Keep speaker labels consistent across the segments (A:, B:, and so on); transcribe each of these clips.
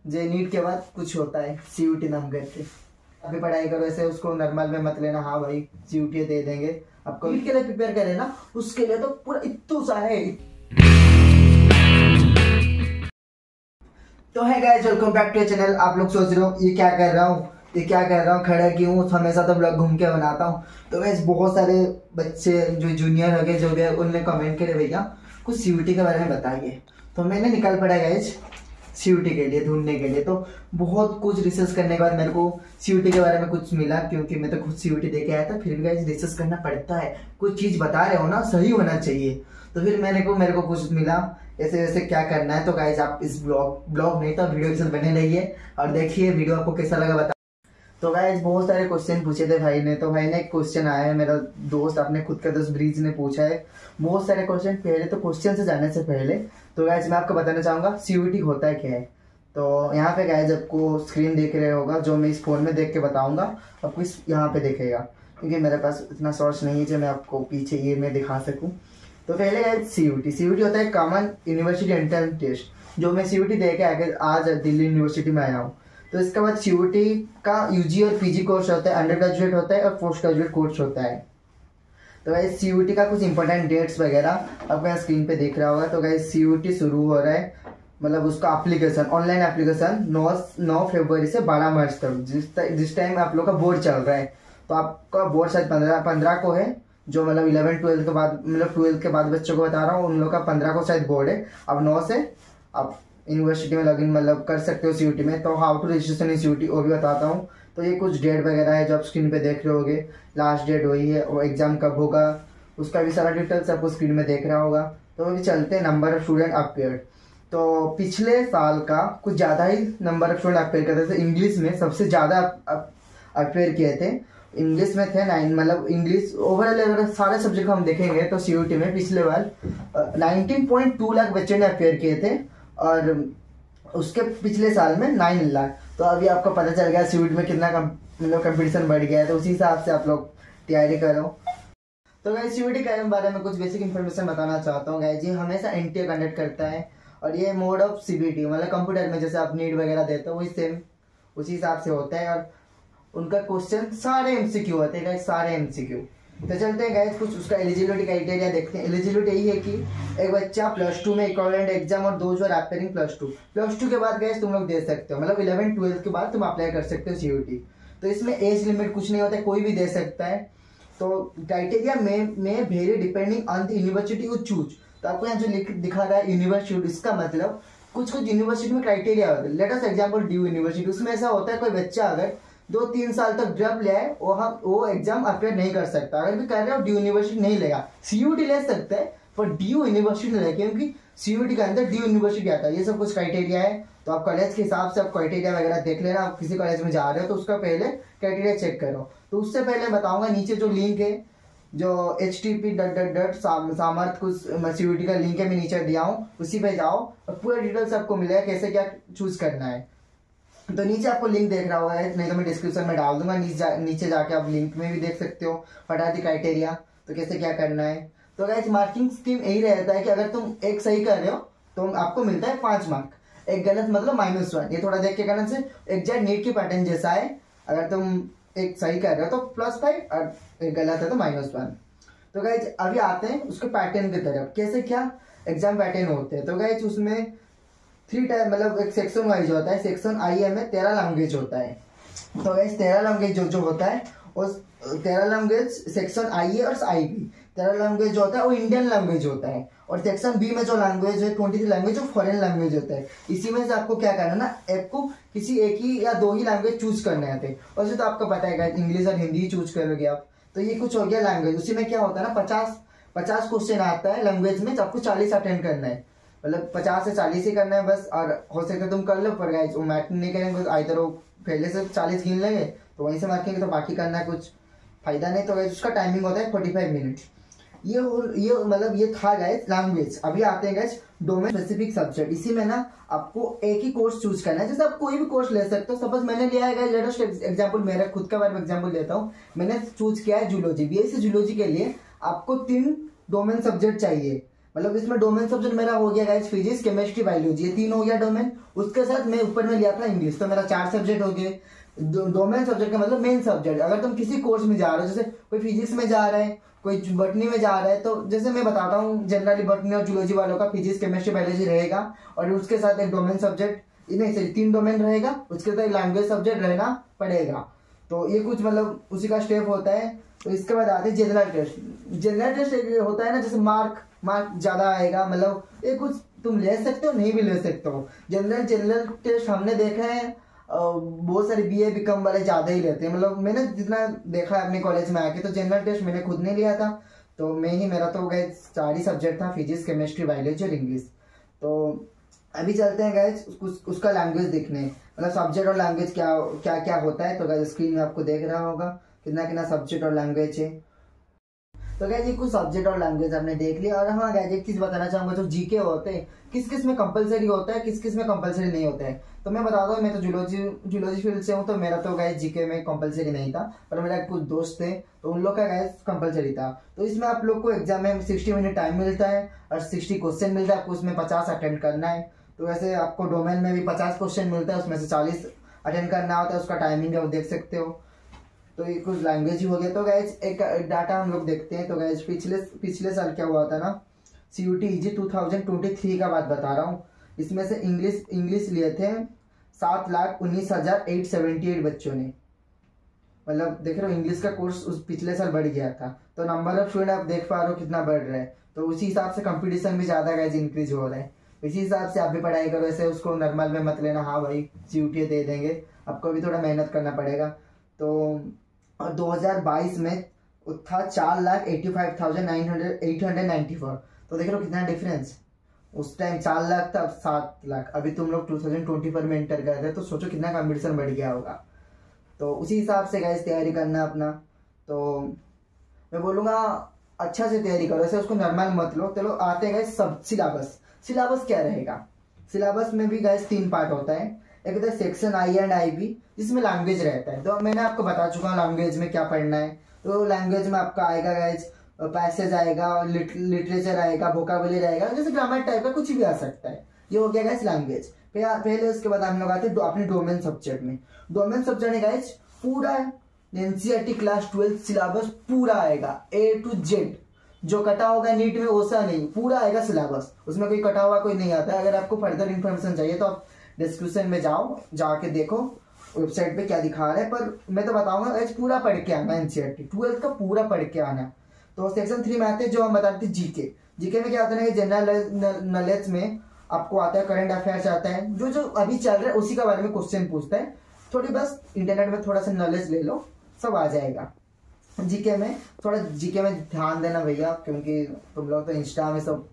A: जे NEET के बाद कुछ होता है CUT नाम करके। अभी पढ़ाई करो ऐसे, उसको नॉर्मल में मत लेना। हाँ भाई CUT दे देंगे आपको, नीट के लिए प्रिपेयर करे ना, उसके लिए तो पूरा इत्तू सा है। तो है guys, welcome back to channel. आप लोग सोच रहे हो ये क्या कर रहा हूँ, खड़ा क्यों, हमेशा तो ब्लॉग घूम के बनाता हूँ। तो गाइस बहुत सारे बच्चे जो जूनियर हो गए, जो भी उनने कमेंट करे भैया कुछ CUT के बारे में बताइए। तो मैंने निकल पड़ा गाइस CUT के लिए ढूंढने के लिए। तो बहुत कुछ रिसर्च करने के बाद मेरे को CUT के बारे में कुछ मिला, क्योंकि मैं तो खुद CUT दे के आया था। फिर भी गाइस रिसर्च करना पड़ता है, कुछ चीज बता रहे हो ना सही होना चाहिए। तो फिर मेरे को कुछ मिला ऐसे वैसे क्या करना है। तो गाइस आप इस ब्लॉग नहीं तो वीडियो के साथ बने रहिए और देखिए वीडियो आपको कैसा लगा बता। तो गाइस बहुत सारे क्वेश्चन पूछे थे भाई ने। तो भाई ने एक क्वेश्चन आया है, मेरा दोस्त अपने खुद का दोस्त ब्रीज ने पूछा है बहुत सारे क्वेश्चन। पहले तो क्वेश्चन से जाने से पहले तो गाइस मैं आपको बताना चाहूंगा CUT होता है क्या है। तो यहाँ पे गाइस आपको स्क्रीन देख रहे होगा, जो मैं इस फोन में देख के बताऊंगा आपको इस यहाँ पे देखेगा, क्योंकि मेरे पास इतना सोर्स नहीं है जो मैं आपको पीछे ये मैं दिखा सकूँ। तो पहले गाइस CUT होता है कॉमन यूनिवर्सिटी एंट्रेंस टेस्ट, जो मैं CUT दे के आज दिल्ली यूनिवर्सिटी में आया हूँ। तो इसके बाद CUT का UG और PG कोर्स होता है, अंडर ग्रेजुएट होता है और पोस्ट ग्रेजुएट कोर्स होता है। तो गाइस CUT का कुछ इंपॉर्टेंट डेट्स वगैरह आपको यहाँ स्क्रीन पे देख रहा होगा। तो गाइस CUT शुरू हो रहा है, मतलब उसका एप्लीकेशन ऑनलाइन एप्लीकेशन 9 फरवरी से 12 मार्च तक, जिस टाइम आप लोग का बोर्ड चल रहा है। तो आपका बोर्ड शायद 15 को है, जो मतलब 11-12 के बाद, मतलब 12 के बाद बच्चों को बता रहा हूँ, उन लोग का 15 को शायद बोर्ड है। अब 9 से आप यूनिवर्सिटी में लॉगिन मतलब कर सकते हो CUT में। तो how to registration in CUT वो भी बताता हूँ। तो ये कुछ डेट वगैरह है जो आप स्क्रीन पे देख रहे होगे, लास्ट डेट वही है, और एग्जाम कब होगा उसका भी सारा डिटेल्स आपको स्क्रीन में देख रहा होगा। तो अभी चलते हैं नंबर ऑफ स्टूडेंट अपेयर। तो पिछले साल का कुछ ज़्यादा ही नंबर ऑफ स्टूडेंट अपेयर करते थे। इंग्लिश में सबसे ज़्यादा अपेयर किए थे, इंग्लिश में थे 9, मतलब इंग्लिश ओवरऑल अगर सारे सब्जेक्ट हम देखेंगे तो CUT में पिछले बार 19.2 लाख बच्चों ने अपेयर किए थे, और उसके पिछले साल में 9 लाख। तो अभी आपको पता चल गया CUT में कितना मतलब कंपटीशन बढ़ गया है। तो उसी हिसाब से आप लोग तैयारी करो। तो गाइस CUT के बारे में कुछ बेसिक इन्फॉर्मेशन बताना चाहता हूँ। गाइस ये हमेशा NTA कंडक्ट करता है, और ये मोड ऑफ CBT मतलब कंप्यूटर में जैसे आप नीट वगैरह देते हो वही सेम उसी हिसाब से होता है। और उनका क्वेश्चन सारे MCQ होते हैं गाइस, सारे MCQ। तो चलते हैं गाइस कुछ उसका एलिजिबिलिटी क्राइटेरिया देखते हैं। एलिजिबिलिटी यही है कि एक बच्चा +2 में इक्विवेलेंट एग्जाम और 2 जो अपेयरिंग +2 के बाद गाइस तुम लोग दे सकते हो, मतलब 11-12 के बाद तुम अप्लाई कर सकते हो CUT। तो इसमें एज लिमिट कुछ नहीं होता है, कोई भी दे सकता है। तो क्राइटेरिया में very depending on the university you choose. तो आपको यहाँ जो दिखा रहा है यूनिवर्सिटी, इसका मतलब कुछ यूनिवर्सिटी में क्राइटेरिया होता है। Let us example due university, उसमें ऐसा होता है कोई बच्चा अगर 2-3 साल तक ड्रॉप ले आए वो एग्जाम अपेयर नहीं कर सकता। अगर भी कर रहे हो ड्यू यूनिवर्सिटी नहीं लेगा, CUT ले सकता है पर ड्यू यूनिवर्सिटी नहीं लेगा, क्योंकि CUT के अंदर ड्यू यूनिवर्सिटी आता है। ये सब कुछ क्राइटेरिया है। तो आप कॉलेज के हिसाब से आप क्राइटेरिया वगैरह देख लेना। आप किसी कॉलेज में जा रहे हो तो उसका पहले क्राइटेरिया चेक करो। तो उससे पहले बताऊंगा नीचे जो लिंक है, जो http सामर्थ कुछ CUT का लिंक है, मैं नीचे दिया हूँ, उसी पे जाओ और पूरा डिटेल्स आपको मिलेगा कैसे क्या चूज करना है। तो नीचे आपको लिंक देख रहा होगा, नहीं तो मैं डिस्क्रिप्शन में डाल दूंगा, नीचे जाके आप लिंक में भी देख सकते हो फटाफट क्राइटेरिया तो कैसे क्या करना है। तो गाइस मार्किंग स्कीम यही रहता है कि अगर तुम एक सही कर रहे हो तो आपको मिलता है 5 मार्क, एक गलत मतलब -1। ये थोड़ा देख के करना से एग्जैक्ट नीट के पैटर्न जैसा है। अगर तुम एक सही कर रहे हो तो +5 और एक गलत है तो -1। तो गाइस अभी आते हैं उसके पैटर्न की तरफ, कैसे क्या एग्जाम पैटर्न होते हैं। तो गाइस उसमें 3 टाइप, मतलब एक सेक्शन वाइज होता है। सेक्शन IE में 13 लैंग्वेज होता है। तो गाइस 13 लैंग्वेज जो होता है उस 13 लैंग्वेज सेक्शन IE और IB 13 लैंग्वेज जो होता है वो इंडियन लैंग्वेज होता है। और सेक्शन B में जो लैंग्वेज है 23 लैंग्वेज जो फॉरेन लैंग्वेज होता है। इसी में से आपको क्या करना ना, आपको किसी एक ही या 2 ही लैंग्वेज चूज करने आते हैं। वैसे तो आपको पता है इंग्लिश और हिंदी ही चूज करोगे आप। तो ये कुछ हो गया लैंग्वेज। उसी में क्या होता है ना 50 क्वेश्चन आता है लैंग्वेज में, तो आपको 40 अटेंड करना है, मतलब 50 से 40 ही करना है बस। और हो सके तुम कर लो, पर गाइस वो मैटर नहीं करेंगे, आइदर वो पहले से 40 गिन लेंगे तो वहीं से मार्केंगे, तो बाकी करना है कुछ फायदा नहीं। तो गाइस उसका टाइमिंग होता है 45 मिनट। ये मतलब ये था गाइस लैंग्वेज। अभी आते हैं गाइस डोमेन स्पेसिफिक सब्जेक्ट। इसी में ना आपको एक ही कोर्स चूज करना है, जैसे आप कोई भी कोर्स ले सकते हो। सपोज मैंने लिया है गाइस, लेटेस्ट एग्जांपल मेरा खुद का बारे में एग्जांपल लेता हूँ। मैंने चूज किया है जूलॉजी। BSc जूलॉजी के लिए आपको 3 डोमेन सब्जेक्ट चाहिए, मतलब इसमें डोमेन सब्जेक्ट मेरा हो गया गाइस फिजिक्स, केमिस्ट्री, बायोलॉजी, ये 3 हो गया डोमेन। उसके साथ मैं ऊपर में लिया था इंग्लिश, तो मेरा 4 सब्जेक्ट हो गए। डोमेन सब्जेक्ट का मतलब मेन सब्जेक्ट। अगर तुम किसी कोर्स में जा रहे हो, जैसे कोई फिजिक्स में जा रहा है, कोई बॉटनी में जा रहा है, तो जैसे मैं बताता हूँ जनरली बॉटनी और जूलॉजी वालों का फिजिक्स, केमिस्ट्री, बायोलॉजी रहेगा और उसके साथ एक डोमेन सब्जेक्ट, नहीं सही 3 डोमेन रहेगा, उसके साथ लैंग्वेज सब्जेक्ट रहना पड़ेगा। तो ये कुछ मतलब उसी का स्टेप होता है। तो इसके बाद आते हैं जनरल टेस्ट। जनरल टेस्ट होता है ना, जैसे मार्क ज्यादा आएगा, मतलब ये कुछ तुम ले सकते हो, नहीं भी ले सकते हो। जनरल टेस्ट हमने देखा है बहुत सारे बीए बीकॉम वाले ज्यादा ही लेते हैं। मतलब मैंने जितना देखा है अपने कॉलेज में आके, तो जनरल टेस्ट मैंने खुद नहीं लिया था, तो मैं ही, मेरा तो गए 4 ही सब्जेक्ट था, फिजिक्स, केमिस्ट्री, बायोलॉजी और इंग्लिश। तो अभी चलते हैं गाइस उसका लैंग्वेज देखने, मतलब सब्जेक्ट और लैंग्वेज क्या क्या होता है। तो गाइस स्क्रीन में आपको देख रहा होगा कितना कितना सब्जेक्ट और लैंग्वेज है। तो गाइस ये कुछ सब्जेक्ट और लैंग्वेज आपने देख लिया। और हाँ गाइस एक चीज बताना चाहूंगा, जो जीके होते हैं किस किस में कंपलसरी होता है, किस किस में कंपलसरी नहीं होता है। तो मैं बताता हूँ, मैं तो जूलॉजी फील्ड से हूँ, तो मेरा तो गाइस जीके में कंपलसरी नहीं था, पर मेरा कुछ दोस्त थे तो उन लोग का गाइस कंपलसरी था। तो इसमें आप लोग को एग्जाम में 60 मिनट टाइम मिलता है और 60 क्वेश्चन मिलता है, आपको उसमें 50 अटेंड करना है। तो वैसे आपको डोमेन में भी 50 क्वेश्चन मिलता है, उसमें से 40 अटेंड करना होता है, उसका टाइमिंग है वो देख सकते हो। तो ये कुछ लैंग्वेज ही हो गया। तो गाइज एक डाटा हम लोग देखते हैं। तो गाइज पिछले साल क्या हुआ था ना, CUT EG 2023 का बात बता रहा हूँ। इसमें से इंग्लिश लिए थे 7,19,878 बच्चों ने। मतलब देख रहे हो इंग्लिश का कोर्स उस पिछले साल बढ़ गया था, तो नंबर ऑफ स्टूडेंट आप देख पा रहे हो कितना बढ़ रहा है। तो उसी हिसाब से कंपटीशन भी ज्यादा गाइज इंक्रीज हो रहा है। इसी हिसाब से आप भी पढ़ाई करो, ऐसे उसको नॉर्मल में मत लेना, हाँ भाई CUT दे देंगे, आपको भी थोड़ा मेहनत करना पड़ेगा। तो और 2022 में था 4,85,894। तो देख लो कितना डिफरेंस, उस टाइम 4 लाख था, अब 7 लाख। अभी तुम लोग 2024 में एंटर कर रहे, तो सोचो कितना कंपटीशन बढ़ गया होगा। तो उसी हिसाब से गाइस तैयारी करना अपना। तो मैं बोलूंगा अच्छा से तैयारी करो, ऐसे उसको नॉर्मल मत लो। चलो आते हैं गाइस सब सिलेबस क्या रहेगा। सिलेबस में भी गाइस 3 पार्ट होता है। एक होता है सेक्शन I एंड IB, जिसमें लैंग्वेज रहता है। तो मैंने आपको बता चुका हूँ लैंग्वेज में क्या पढ़ना है। तो लैंग्वेज में आपका आएगा गाइज पैसेज आएगा, लिटरेचर आएगा, वोकाबुलरी आएगा, जैसे ग्रामर टाइप का कुछ भी आ सकता है। ये हो गया गाइज लैंग्वेज। पहले उसके बाद हम लोग आते हैं अपने डोमेन सब्जेक्ट में। डोमेन सब्जेक्ट है गाइज पूरा NCERT क्लास 12 सिलेबस पूरा आएगा A to Z। जो कटा होगा नीट में वैसा नहीं, पूरा आएगा सिलेबस, उसमें कोई कटा हुआ कोई नहीं आता है। अगर आपको फर्दर इन्फॉर्मेशन चाहिए तो आप डिस्क्रिप्शन में जाओ, जाके देखो वेबसाइट पे क्या दिखा रहा है। पर मैं तो बताऊंगा आज पूरा पढ़ के आना, NCERT 12 का पूरा पढ़ के आना। तो सेक्शन 3 में आते हैं, जो हम बताते हैं जीके में क्या आता है, जनरल नॉलेज में आपको आता है, करंट अफेयर्स आता है, जो अभी चल रहा है उसी के बारे में क्वेश्चन पूछता है। थोड़ी बस इंटरनेट में थोड़ा सा नॉलेज ले लो, सब आ जाएगा। जीके में ध्यान देना भैया, क्योंकि तुम लोग तो इंस्टा में सब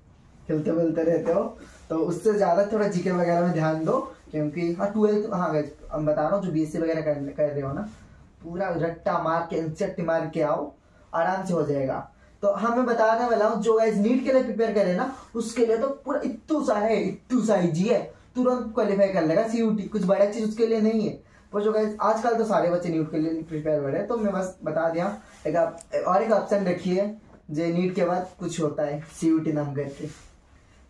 A: खेलते बोलते रहते हो, तो उससे ज्यादा थोड़ा जीके वगैरह में ध्यान दो। क्योंकि हाँ 12 हाँ हम बता रहा हूँ, जो BSc वगैरह कर रहे हो ना, पूरा रट्टा मार के NCERT मार के आओ, आराम से हो जाएगा। तो हाँ मैं बताने वाला हूँ, जो गाइस नीट के लिए प्रिपेयर करे ना, उसके लिए तो पूरा इत्तू सा इजी है, तुरंत क्वालिफाई कर लेगा। CUT कुछ बड़ा चीज उसके लिए नहीं है। पर जो गाइस आजकल तो सारे बच्चे नीट के लिए प्रिपेयर हो रहे हैं, तो मैं बस बता दिया। और एक ऑप्शन रखिए, जो नीट के बाद कुछ होता है CUT नाम करके।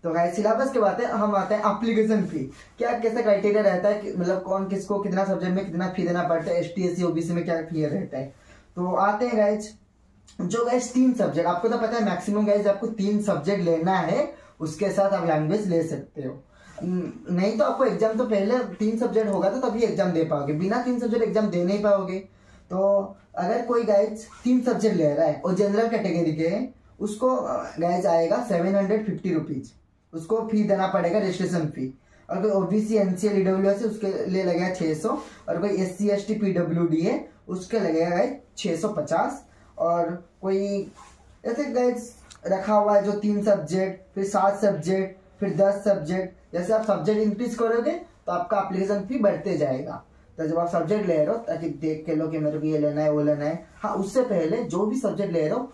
A: तो गाइस सिलेबस के बाद हम आते हैं एप्लीकेशन फी, क्या कैसा क्राइटेरिया रहता है, मतलब कौन किसको कितना सब्जेक्ट में कितना फी देना पड़ता है, ST SC OBC में क्या फी रहता है। तो आते हैं गाइस, जो गाइस 3 सब्जेक्ट, आपको तो पता है मैक्सिमम गाइस आपको 3 सब्जेक्ट लेना है, उसके साथ आप लैंग्वेज ले सकते हो। नहीं तो आपको एग्जाम तो पहले 3 सब्जेक्ट होगा तो तभी एग्जाम दे पाओगे, बिना 3 सब्जेक्ट एग्जाम दे नहीं पाओगे। तो अगर कोई गाइज 3 सब्जेक्ट ले रहा है और जनरल कैटेगरी के, उसको गाइज आएगा 750 रुपीज, उसको फी देना पड़ेगा, रजिस्ट्रेशन फी। और कोई OBC NCL EWS है उसके लिए लगेगा 600, और कोई SC ST PWD है उसके लगेगा गाइज 650। और कोई ऐसे गाइज रखा हुआ है जो 3 सब्जेक्ट, फिर 7 सब्जेक्ट, फिर 10 सब्जेक्ट, जैसे आप सब्जेक्ट इंक्रीज करोगे तो आपका एप्लीकेशन फी बढ़ते जाएगा। तो जब आप सब्जेक्ट ले रहे हो, ताकि देख के लो कि मेरे को ये लेना है वो लेना है, हाँ उससे पहले जो भी सब्जेक्ट ले रहे हो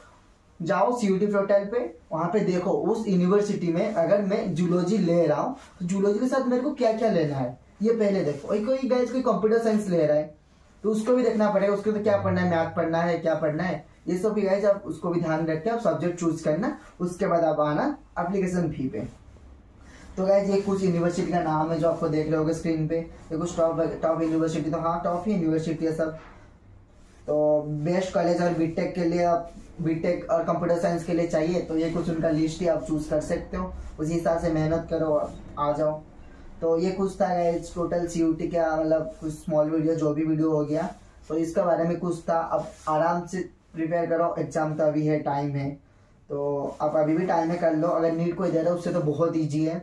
A: जाओ CUT पोर्टल पे, वहां पे देखो उस यूनिवर्सिटी में अगर मैं जूलॉजी ले रहा हूँ तो जूलॉजी के साथ मेरे को क्या क्या लेना है ये पहले देखो। कोई कंप्यूटर साइंस ले रहा है तो उसको भी देखना पड़ेगा, उसको तो क्या पढ़ना है, मैथ पढ़ना है, क्या पढ़ना है, ये सब भी गाइस आप उसको भी ध्यान रख के आप सब्जेक्ट चूज करना, उसके बाद आप आना एप्लीकेशन फी पे। तो गाइस ये कुछ यूनिवर्सिटी का नाम है जो आपको देख रहे होगे स्क्रीन पे, ये कुछ टॉप यूनिवर्सिटी, तो हाँ टॉप ही यूनिवर्सिटी है सब। तो बेस्ट कॉलेज और बीटेक के लिए आप बीटेक और कंप्यूटर साइंस के लिए चाहिए तो ये कुछ उनका लिस्ट ही आप चूज कर सकते हो, उसी हिसाब से मेहनत करो और आ जाओ। तो ये कुछ था गाइस टोटल सीयूटी का, मतलब कुछ स्मॉल वीडियो जो भी वीडियो हो गया तो इसका बारे में कुछ था। अब आराम से प्रिपेयर करो, एग्जाम तो अभी है, टाइम है, तो आप अभी भी टाइम है कर लो। अगर नीट कोई दे रहा है उससे तो बहुत ईजी है।